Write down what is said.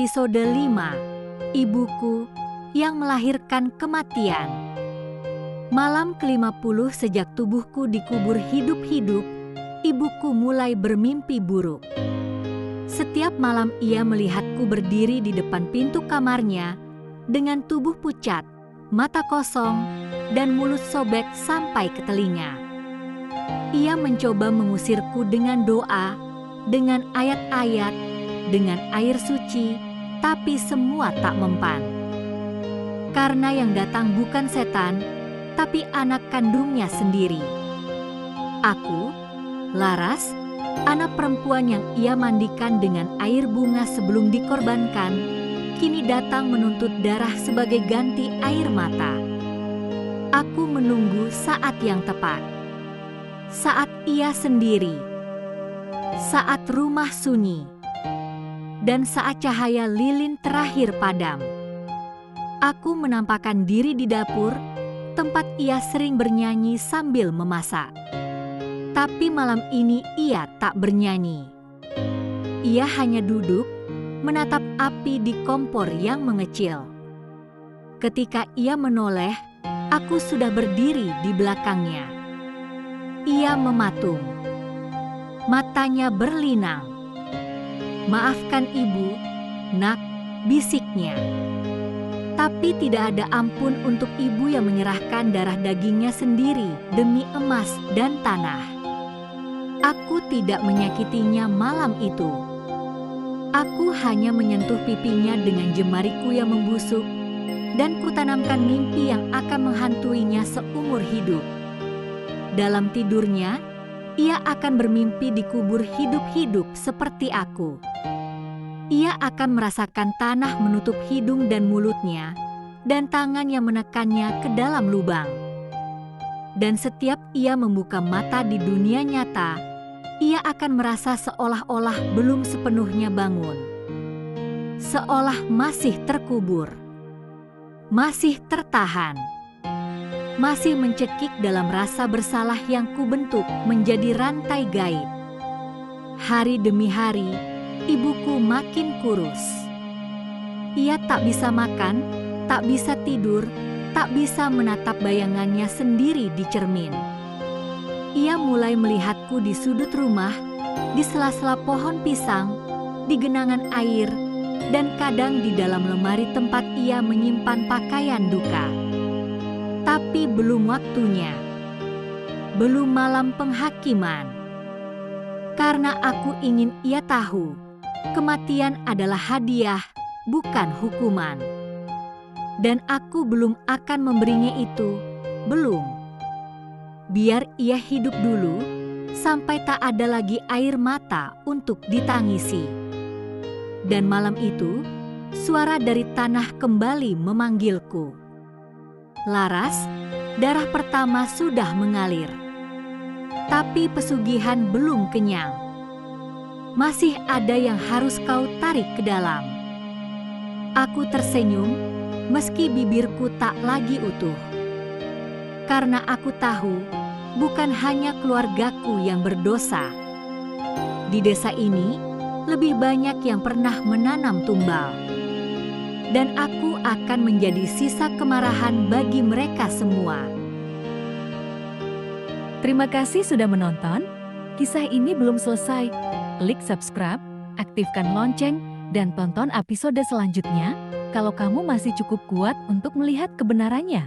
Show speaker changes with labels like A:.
A: Episode 5. Ibuku yang melahirkan kematian. Malam ke-50 sejak tubuhku dikubur hidup-hidup, ibuku mulai bermimpi buruk. Setiap malam ia melihatku berdiri di depan pintu kamarnya dengan tubuh pucat, mata kosong, dan mulut sobek sampai ke telinga. Ia mencoba mengusirku dengan doa, dengan ayat-ayat, dengan air suci, tapi semua tak mempan. Karena yang datang bukan setan, tapi anak kandungnya sendiri. Aku, Laras, anak perempuan yang ia mandikan dengan air bunga sebelum dikorbankan, kini datang menuntut darah sebagai ganti air mata. Aku menunggu saat yang tepat. Saat ia sendiri. Saat rumah sunyi. Dan saat cahaya lilin terakhir padam. Aku menampakkan diri di dapur, tempat ia sering bernyanyi sambil memasak. Tapi malam ini ia tak bernyanyi. Ia hanya duduk, menatap api di kompor yang mengecil. Ketika ia menoleh, aku sudah berdiri di belakangnya. Ia mematung. Matanya berlinang. "Maafkan ibu, nak," bisiknya. Tapi tidak ada ampun untuk ibu yang menyerahkan darah dagingnya sendiri demi emas dan tanah. Aku tidak menyakitinya malam itu. Aku hanya menyentuh pipinya dengan jemariku yang membusuk, dan kutanamkan mimpi yang akan menghantuinya seumur hidup. Dalam tidurnya, ia akan bermimpi dikubur hidup-hidup seperti aku. Ia akan merasakan tanah menutup hidung dan mulutnya, dan tangan yang menekannya ke dalam lubang. Dan setiap ia membuka mata di dunia nyata, ia akan merasa seolah-olah belum sepenuhnya bangun. Seolah masih terkubur. Masih tertahan. Masih mencekik dalam rasa bersalah yang kubentuk menjadi rantai gaib. Hari demi hari, ibuku makin kurus. Ia tak bisa makan, tak bisa tidur, tak bisa menatap bayangannya sendiri di cermin. Ia mulai melihatku di sudut rumah, di sela-sela pohon pisang, di genangan air, dan kadang di dalam lemari tempat ia menyimpan pakaian duka. Tapi belum waktunya. Belum malam penghakiman. Karena aku ingin ia tahu, kematian adalah hadiah, bukan hukuman. Dan aku belum akan memberinya itu, belum. Biar ia hidup dulu, sampai tak ada lagi air mata untuk ditangisi. Dan malam itu, suara dari tanah kembali memanggilku. "Laras, darah pertama sudah mengalir. Tapi pesugihan belum kenyang. Masih ada yang harus kau tarik ke dalam." Aku tersenyum, meski bibirku tak lagi utuh. Karena aku tahu, bukan hanya keluargaku yang berdosa. Di desa ini, lebih banyak yang pernah menanam tumbal. Dan aku akan menjadi sisa kemarahan bagi mereka semua.
B: Terima kasih sudah menonton. Kisah ini belum selesai. Klik subscribe, aktifkan lonceng, dan tonton episode selanjutnya kalau kamu masih cukup kuat untuk melihat kebenarannya.